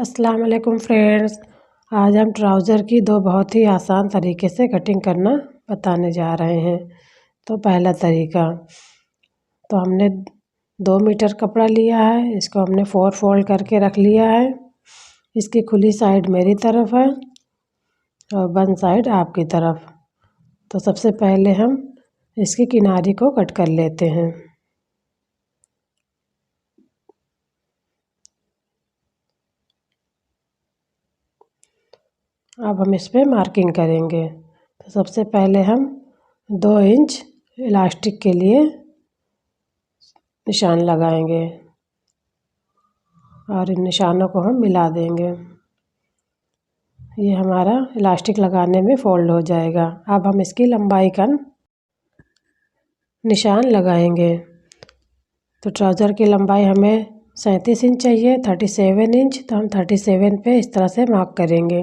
अस्सलाम वालेकुम फ्रेंड्स। आज हम ट्राउज़र की दो बहुत ही आसान तरीके से कटिंग करना बताने जा रहे हैं। तो पहला तरीका, तो हमने 2 मीटर कपड़ा लिया है, इसको हमने 4 फोल्ड करके रख लिया है। इसकी खुली साइड मेरी तरफ है और बंद साइड आपकी तरफ। तो सबसे पहले हम इसकी किनारी को कट कर लेते हैं। अब हम इस पर मार्किंग करेंगे। तो सबसे पहले हम 2 इंच इलास्टिक के लिए निशान लगाएंगे और इन निशानों को हम मिला देंगे। ये हमारा इलास्टिक लगाने में फोल्ड हो जाएगा। अब हम इसकी लंबाई का निशान लगाएंगे। तो ट्राउज़र की लंबाई हमें 37 इंच चाहिए, 37 इंच। तो हम 37 पे इस तरह से मार्क करेंगे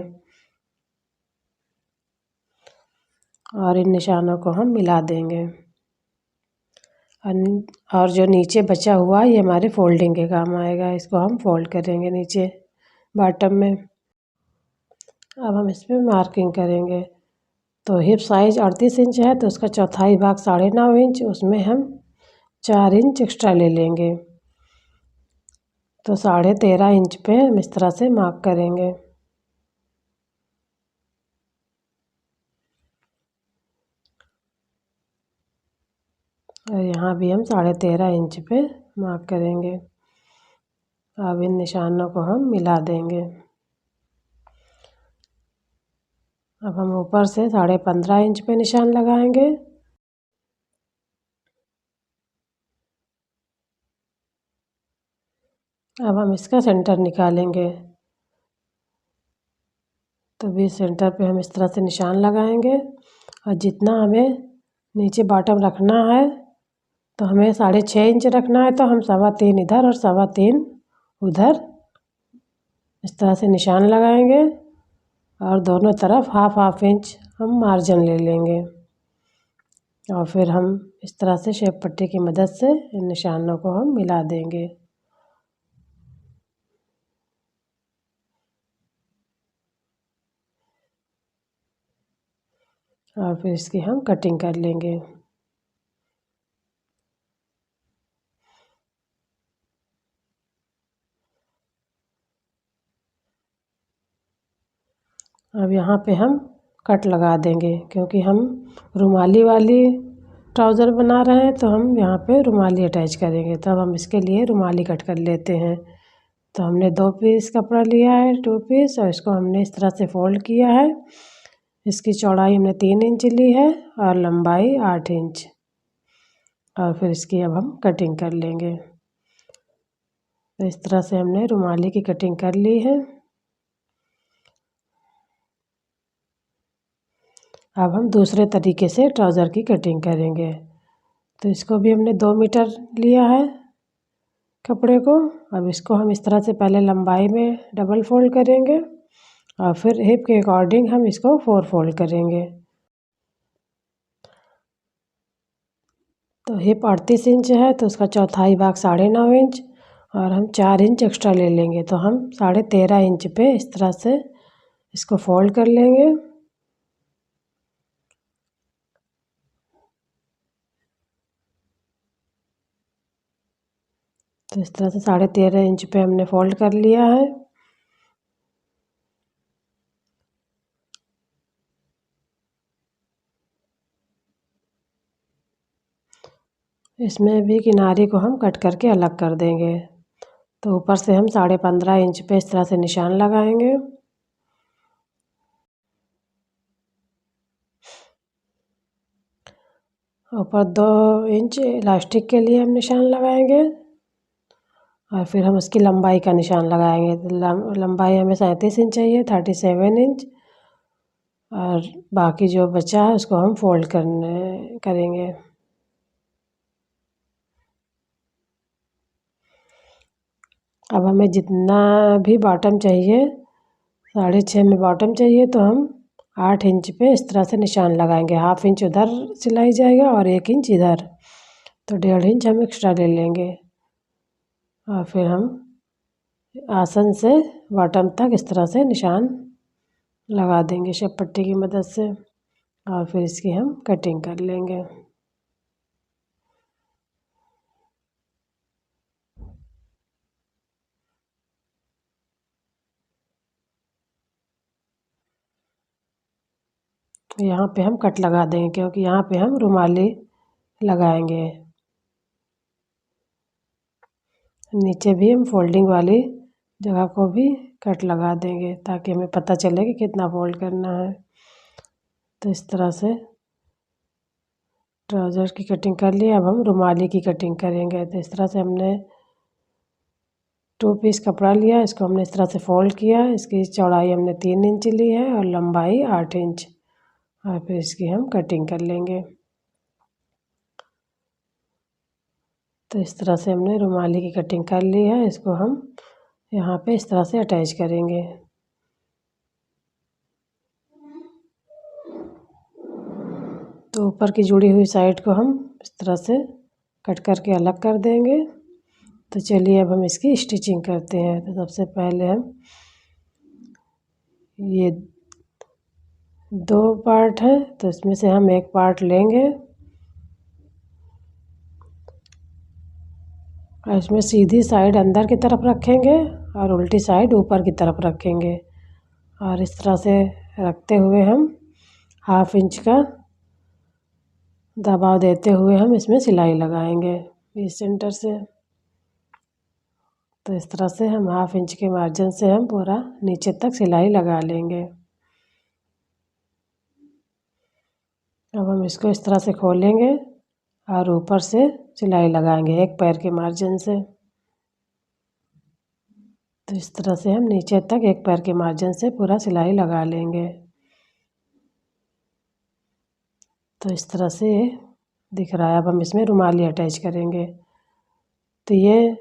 और इन निशानों को हम मिला देंगे। और जो नीचे बचा हुआ ये हमारे फोल्डिंग के काम आएगा। इसको हम फोल्ड करेंगे नीचे बॉटम में। अब हम इस पर मार्किंग करेंगे। तो हिप साइज 38 इंच है, तो उसका चौथाई भाग 9.5 इंच, उसमें हम 4 इंच एक्स्ट्रा ले लेंगे। तो 13.5 इंच पे हम इस तरह से मार्क करेंगे। और यहाँ भी हम 13.5 इंच पे मार्क करेंगे। अब इन निशानों को हम मिला देंगे। अब हम ऊपर से 15.5 इंच पे निशान लगाएंगे। अब हम इसका सेंटर निकालेंगे। तो भी सेंटर पे हम इस तरह से निशान लगाएंगे और जितना हमें नीचे बॉटम रखना है, तो हमें 6.5 इंच रखना है, तो हम 3.25 इधर और 3.25 उधर इस तरह से निशान लगाएंगे और दोनों तरफ हाफ इंच हम मार्जिन ले लेंगे। और फिर हम इस तरह से शेप पट्टी की मदद से इन निशानों को हम मिला देंगे। और फिर इसकी हम कटिंग कर लेंगे। अब यहाँ पे हम कट लगा देंगे, क्योंकि हम रुमाली वाली ट्राउज़र बना रहे हैं, तो हम यहाँ पे रुमाली अटैच करेंगे। तब हम इसके लिए रुमाली कट कर लेते हैं। तो हमने 2 पीस कपड़ा लिया है, 2 पीस, और इसको हमने इस तरह से फोल्ड किया है। इसकी चौड़ाई हमने 3 इंच ली है और लंबाई 8 इंच। और फिर इसकी अब हम कटिंग कर लेंगे। तो इस तरह से हमने रुमाली की कटिंग कर ली है। अब हम दूसरे तरीके से ट्राउज़र की कटिंग करेंगे। तो इसको भी हमने 2 मीटर लिया है कपड़े को। अब इसको हम इस तरह से पहले लंबाई में डबल फोल्ड करेंगे और फिर हिप के अकॉर्डिंग हम इसको 4 फोल्ड करेंगे। तो हिप 38 इंच है, तो उसका चौथाई भाग 9.5 इंच और हम 4 इंच एक्स्ट्रा ले लेंगे। तो हम 13.5 इंच पे इस तरह से इसको फोल्ड कर लेंगे। तो इस तरह से 13.5 इंच पे हमने फोल्ड कर लिया है। इसमें भी किनारे को हम कट करके अलग कर देंगे। तो ऊपर से हम 15.5 इंच पे इस तरह से निशान लगाएंगे। ऊपर 2 इंच इलास्टिक के लिए हम निशान लगाएंगे और फिर हम उसकी लंबाई का निशान लगाएंगे। तो लंबाई हमें 37 इंच चाहिए, 37 इंच। और बाकी जो बचा है उसको हम फोल्ड करेंगे। अब हमें जितना भी बॉटम चाहिए, 6.5 में बॉटम चाहिए, तो हम 8 इंच पे इस तरह से निशान लगाएंगे। हाफ इंच उधर सिलाई जाएगा और 1 इंच इधर, तो 1.5 इंच हम एक्स्ट्रा ले लेंगे। और फिर हम आसन से बॉटम तक इस तरह से निशान लगा देंगे शेप पट्टी की मदद से, और फिर इसकी हम कटिंग कर लेंगे। यहाँ पे हम कट लगा देंगे क्योंकि यहाँ पे हम रुमाली लगाएंगे। नीचे भी हम फोल्डिंग वाली जगह को भी कट लगा देंगे ताकि हमें पता चले कि कितना फोल्ड करना है। तो इस तरह से ट्राउज़र की कटिंग कर ली। अब हम रुमाली की कटिंग करेंगे। तो इस तरह से हमने 2 पीस कपड़ा लिया, इसको हमने इस तरह से फोल्ड किया। इसकी चौड़ाई हमने 3 इंच ली है और लंबाई 8 इंच, और फिर इसकी हम कटिंग कर लेंगे। तो इस तरह से हमने रुमाली की कटिंग कर ली है। इसको हम यहाँ पे इस तरह से अटैच करेंगे। तो ऊपर की जुड़ी हुई साइड को हम इस तरह से कट करके अलग कर देंगे। तो चलिए अब हम इसकी स्टिचिंग करते हैं। तो सबसे पहले हम ये 2 पार्ट है, तो इसमें से हम एक पार्ट लेंगे और इसमें सीधी साइड अंदर की तरफ रखेंगे और उल्टी साइड ऊपर की तरफ रखेंगे, और इस तरह से रखते हुए हम 1/2 इंच का दबाव देते हुए हम इसमें सिलाई लगाएंगे इस सेंटर से। तो इस तरह से हम 1/2 इंच के मार्जिन से हम पूरा नीचे तक सिलाई लगा लेंगे। अब हम इसको इस तरह से खोलेंगे और ऊपर से सिलाई लगाएंगे एक पैर के मार्जिन से। तो इस तरह से हम नीचे तक एक पैर के मार्जिन से पूरा सिलाई लगा लेंगे। तो इस तरह से ये दिख रहा है। अब हम इसमें रुमाली अटैच करेंगे। तो ये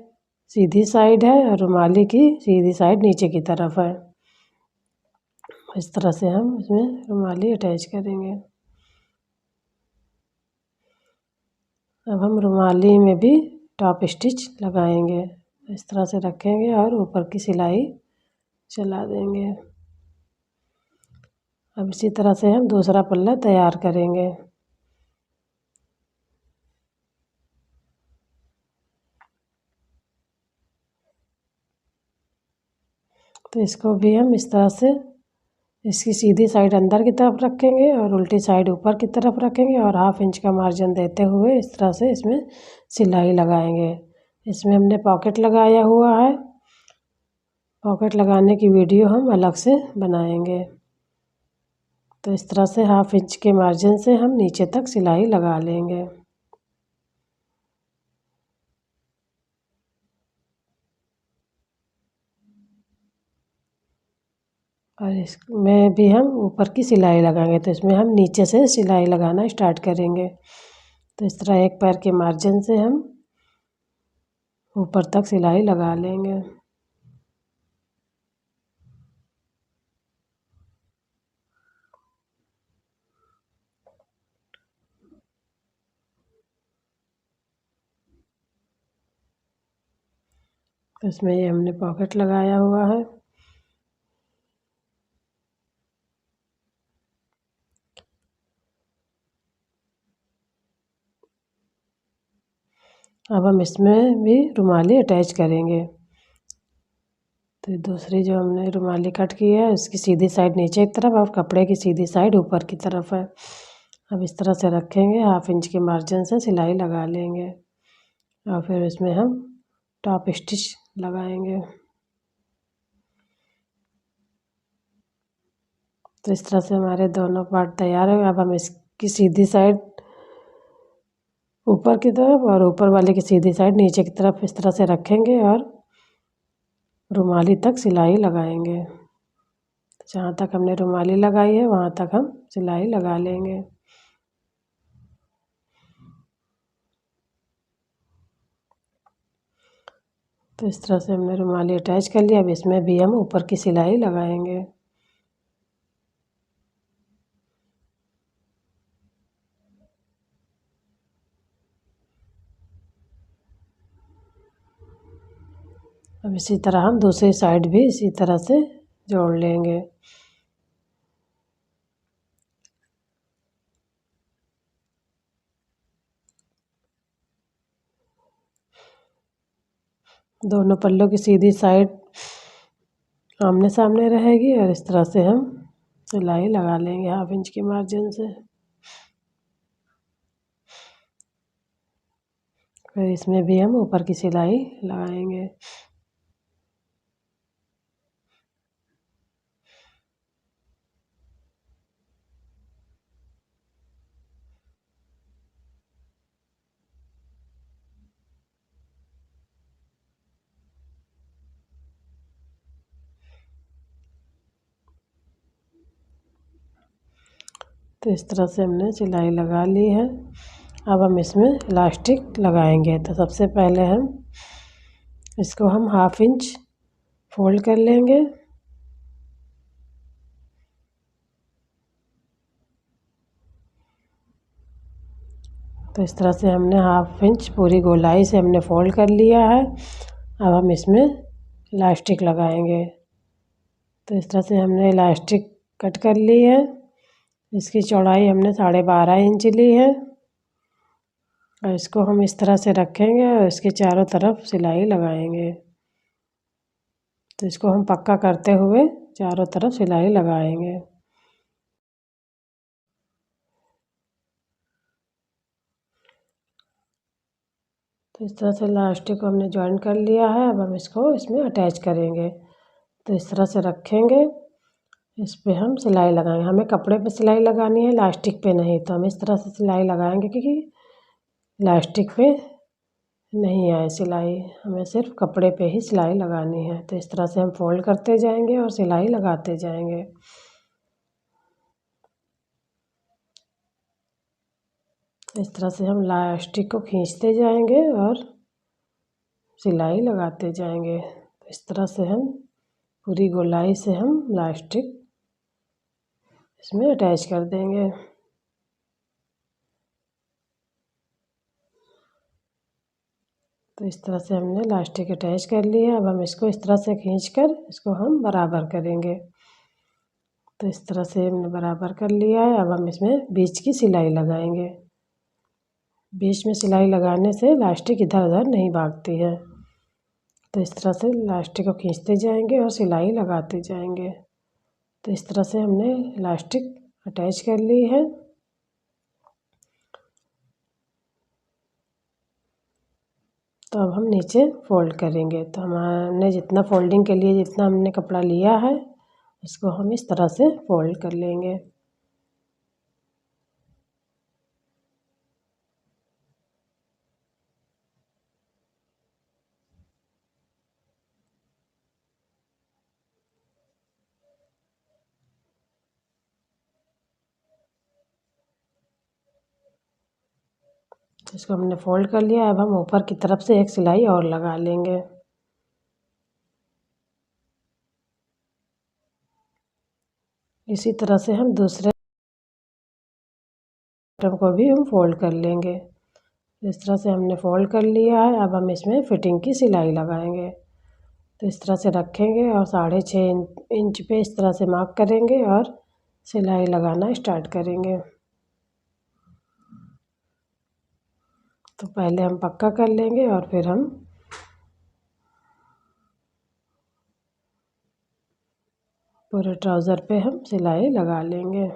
सीधी साइड है और रुमाली की सीधी साइड नीचे की तरफ है। इस तरह से हम इसमें रुमाली अटैच करेंगे। अब हम रुमाली में भी टॉप स्टिच लगाएंगे। इस तरह से रखेंगे और ऊपर की सिलाई चला देंगे। अब इसी तरह से हम दूसरा पल्ला तैयार करेंगे। तो इसको भी हम इस तरह से इसकी सीधी साइड अंदर की तरफ रखेंगे और उल्टी साइड ऊपर की तरफ रखेंगे और 1/2 इंच का मार्जिन देते हुए इस तरह से इसमें सिलाई लगाएंगे। इसमें हमने पॉकेट लगाया हुआ है। पॉकेट लगाने की वीडियो हम अलग से बनाएंगे। तो इस तरह से 1/2 इंच के मार्जिन से हम नीचे तक सिलाई लगा लेंगे। और इसमें भी हम ऊपर की सिलाई लगाएंगे। तो इसमें हम नीचे से सिलाई लगाना स्टार्ट करेंगे। तो इस तरह एक पैर के मार्जिन से हम ऊपर तक सिलाई लगा लेंगे। तो इसमें ये हमने पॉकेट लगाया हुआ है। अब हम इसमें भी रुमाली अटैच करेंगे। तो दूसरी जो हमने रुमाली कट की है उसकी सीधी साइड नीचे की तरफ और कपड़े की सीधी साइड ऊपर की तरफ है। अब इस तरह से रखेंगे, 1/2 इंच के मार्जिन से सिलाई लगा लेंगे और फिर इसमें हम टॉप स्टिच लगाएंगे। तो इस तरह से हमारे दोनों पार्ट तैयार है। अब हम इसकी सीधी साइड ऊपर की तरफ और ऊपर वाले की सीधी साइड नीचे की तरफ इस तरह से रखेंगे और रुमाली तक सिलाई लगाएंगे। जहाँ तक हमने रुमाली लगाई है वहाँ तक हम सिलाई लगा लेंगे। तो इस तरह से हमने रुमाली अटैच कर लिया। अब इसमें भी हम ऊपर की सिलाई लगाएंगे। अब इसी तरह हम दूसरी साइड भी इसी तरह से जोड़ लेंगे। दोनों पल्लों की सीधी साइड आमने सामने रहेगी और इस तरह से हम सिलाई लगा लेंगे 1/2 इंच के मार्जिन से। फिर इसमें भी हम ऊपर की सिलाई लगाएंगे। तो इस तरह से हमने सिलाई लगा ली है। अब हम इसमें इलास्टिक लगाएंगे। तो सबसे पहले हम इसको 1/2 इंच फोल्ड कर लेंगे। तो इस तरह से हमने 1/2 इंच पूरी गोलाई से हमने फोल्ड कर लिया है। अब हम इसमें इलास्टिक लगाएंगे। तो इस तरह से हमने इलास्टिक कट कर ली है। इसकी चौड़ाई हमने 12.5 इंच ली है और इसको हम इस तरह से रखेंगे और इसके चारों तरफ सिलाई लगाएंगे। तो इसको हम पक्का करते हुए चारों तरफ सिलाई लगाएंगे। तो इस तरह से इलास्टिक को हमने जॉइन कर लिया है। अब हम इसको इसमें अटैच करेंगे। तो इस तरह से रखेंगे, इस पे हम सिलाई लगाएंगे। हमें कपड़े पे सिलाई लगानी है, इलास्टिक पे नहीं। तो हम इस तरह से सिलाई लगाएंगे क्योंकि इलास्टिक पे नहीं आए सिलाई, हमें सिर्फ कपड़े पे ही सिलाई लगानी है। तो इस तरह से हम फोल्ड करते जाएंगे और सिलाई लगाते जाएंगे। इस तरह से हम इलास्टिक को खींचते जाएंगे और सिलाई लगाते जाएंगे। तो इस तरह से हम पूरी गोलाई से हम इलास्टिक इसमें अटैच कर देंगे। तो इस तरह से हमने इलास्टिक अटैच कर लिया। अब हम इसको इस तरह से खींचकर इसको हम बराबर करेंगे। तो इस तरह से हमने बराबर कर लिया है। अब हम इसमें बीच की सिलाई लगाएंगे। बीच में सिलाई लगाने से इलास्टिक इधर उधर नहीं भागती है। तो इस तरह से इलास्टिक को खींचते जाएंगे और सिलाई लगाते जाएंगे। तो इस तरह से हमने इलास्टिक अटैच कर ली है। तो अब हम नीचे फोल्ड करेंगे। तो हमने जितना फोल्डिंग के लिए जितना हमने कपड़ा लिया है इसको हम इस तरह से फोल्ड कर लेंगे। इसको हमने फोल्ड कर लिया। अब हम ऊपर की तरफ से एक सिलाई और लगा लेंगे। इसी तरह से हम दूसरे बटन को भी हम फोल्ड कर लेंगे। इस तरह से हमने फोल्ड कर लिया है। अब हम इसमें फिटिंग की सिलाई लगाएंगे। तो इस तरह से रखेंगे और 6.5 इंच पे इस तरह से मार्क करेंगे और सिलाई लगाना स्टार्ट करेंगे। तो पहले हम पक्का कर लेंगे और फिर हम पूरे ट्राउज़र पे हम सिलाई लगा लेंगे।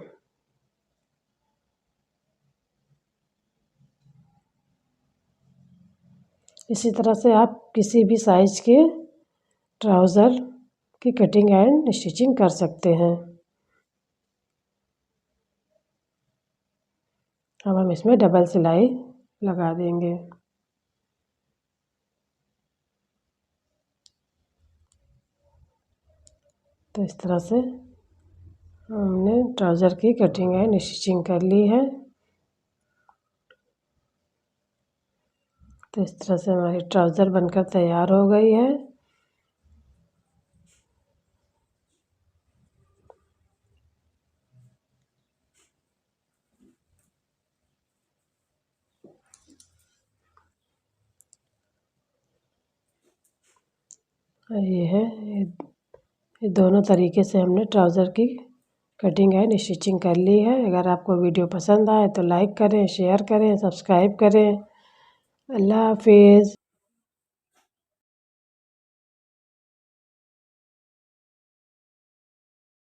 इसी तरह से आप किसी भी साइज़ के ट्राउज़र की कटिंग एंड स्टिचिंग कर सकते हैं। अब हम इसमें डबल सिलाई लगा देंगे। तो इस तरह से हमने ट्राउज़र की कटिंग एंड स्टिचिंग कर ली है। तो इस तरह से हमारी ट्राउज़र बनकर तैयार हो गई है। ये है, ये दोनों तरीके से हमने ट्राउज़र की कटिंग एंड स्टिचिंग कर ली है। अगर आपको वीडियो पसंद आए तो लाइक करें, शेयर करें, सब्सक्राइब करें। अल्लाह हाफिज़।